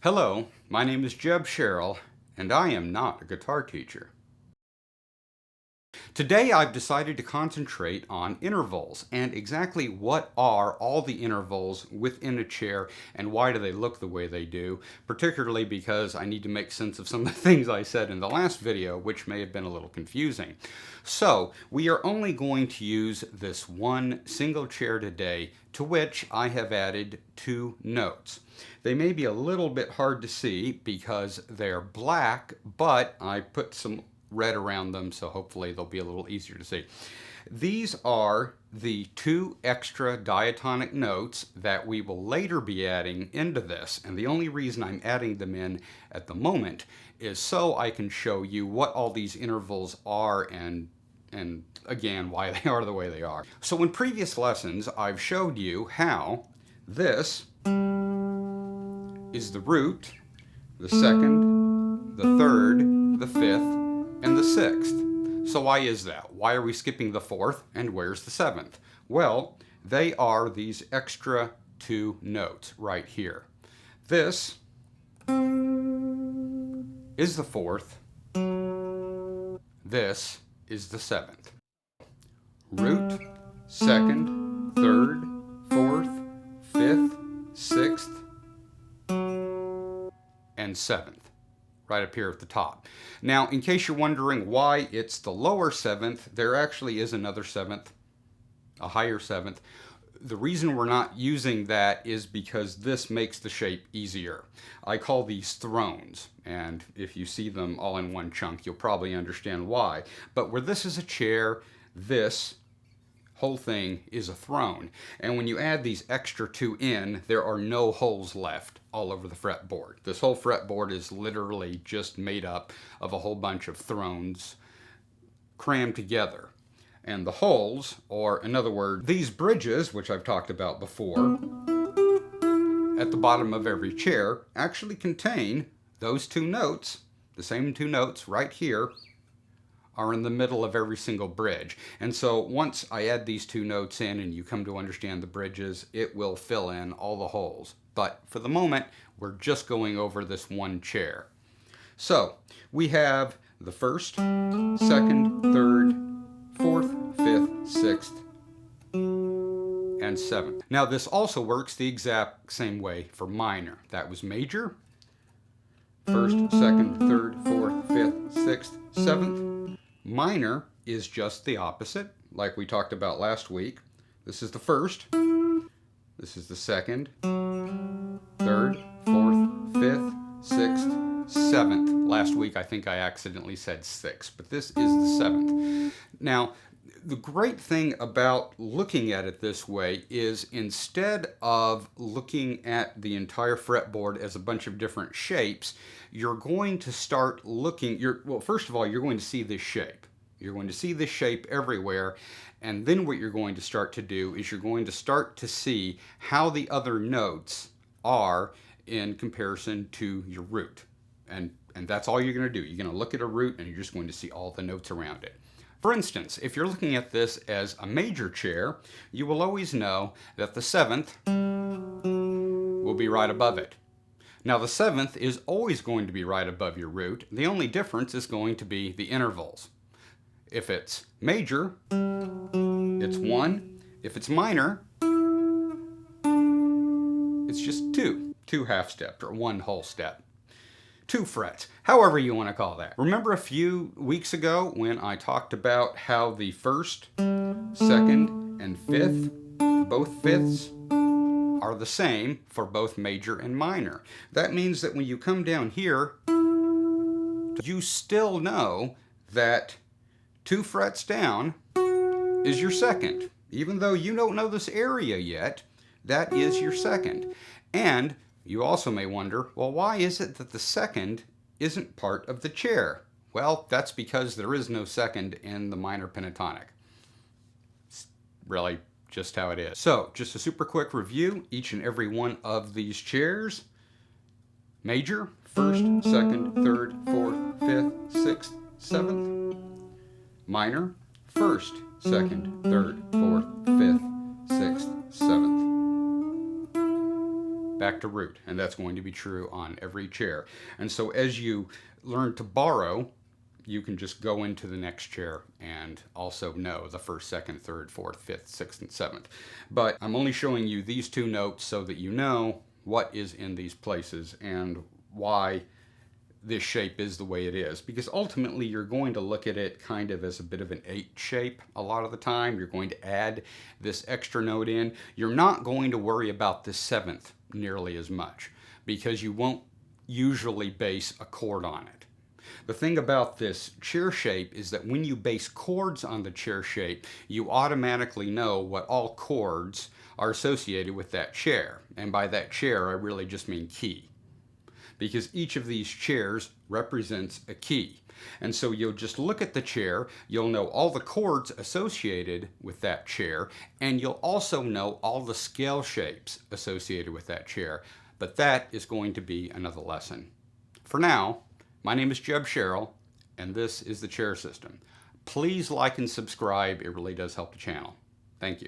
Hello, my name is Jeb Sherrill, and I am not a guitar teacher. Today I've decided to concentrate on intervals and exactly what are all the intervals within a chair and why do they look the way they do, particularly because I need to make sense of some of the things I said in the last video, which may have been a little confusing. So we are only going to use this one single chair today, to which I have added two notes. They may be a little bit hard to see because they're black, but I put some red around them, so hopefully they'll be a little easier to see. These are the two extra diatonic notes that we will later be adding into this, and the only reason I'm adding them in at the moment is so I can show you what all these intervals are and again why they are the way they are. So in previous lessons I've showed you how this is the root, the second, the third, the fifth, and the sixth. So why is that? Why are we skipping the fourth and where's the seventh? Well, they are these extra two notes right here. This is the fourth. This is the seventh. Root, second, third, fourth, fifth, sixth, and seventh, right up here at the top. Now, in case you're wondering why it's the lower seventh, there actually is another seventh, a higher seventh. The reason we're not using that is because this makes the shape easier. I call these thrones, and if you see them all in one chunk, you'll probably understand why. But where this is a chair, this whole thing is a throne. And when you add these extra two in, there are no holes left all over the fretboard. This whole fretboard is literally just made up of a whole bunch of thrones crammed together. And the holes, or in other words, these bridges, which I've talked about before, at the bottom of every chair, actually contain those two notes, the same two notes right here, are in the middle of every single bridge. And so once I add these two notes in and you come to understand the bridges, it will fill in all the holes. But for the moment, we're just going over this one chair. So we have the first, second, third, fourth, fifth, sixth, and seventh. Now this also works the exact same way for minor. That was major, first, second, third, fourth, fifth, sixth, seventh. Minor is just the opposite, like we talked about last week. This is the first, this is the second, third, fourth, fifth, sixth, seventh. Last week I think I accidentally said sixth, but this is the seventh. Now, the great thing about looking at it this way is instead of looking at the entire fretboard as a bunch of different shapes, you're going to start looking, well, first of all, you're going to see this shape. You're going to see this shape everywhere, and then what you're going to start to do is you're going to start to see how the other notes are in comparison to your root. And that's all you're going to do. You're going to look at a root and you're just going to see all the notes around it. For instance, if you're looking at this as a major chair, you will always know that the seventh will be right above it. Now the seventh is always going to be right above your root. The only difference is going to be the intervals. If it's major, it's 1. If it's minor, it's just 2 half steps or 1 whole step. 2 frets, however you want to call that. Remember a few weeks ago when I talked about how the first, second, and fifth, both fifths, are the same for both major and minor. That means that when you come down here, you still know that 2 frets down is your second. Even though you don't know this area yet, that is your second. And you also may wonder, well, why is it that the second isn't part of the chair? Well, that's because there is no second in the minor pentatonic. It's really just how it is. So, just a super quick review, each and every one of these chairs. Major, first, second, third, fourth, fifth, sixth, seventh. Minor, first, second, third, fourth, fifth, sixth, seventh. back to root, and that's going to be true on every chair. And so as you learn to borrow, you can just go into the next chair and also know the first, second, third, fourth, fifth, sixth, and seventh. But I'm only showing you these two notes so that you know what is in these places and why this shape is the way it is, because ultimately you're going to look at it kind of as a bit of an 8 shape a lot of the time. You're going to add this extra note in. You're not going to worry about this 7th nearly as much because you won't usually base a chord on it. The thing about this chair shape is that when you base chords on the chair shape, you automatically know what all chords are associated with that chair. And by that chair, I really just mean key, because each of these chairs represents a key. And so you'll just look at the chair, you'll know all the chords associated with that chair, and you'll also know all the scale shapes associated with that chair. But that is going to be another lesson. For now, my name is Jeb Sherrill, and this is the Chair System. Please like and subscribe. It really does help the channel. Thank you.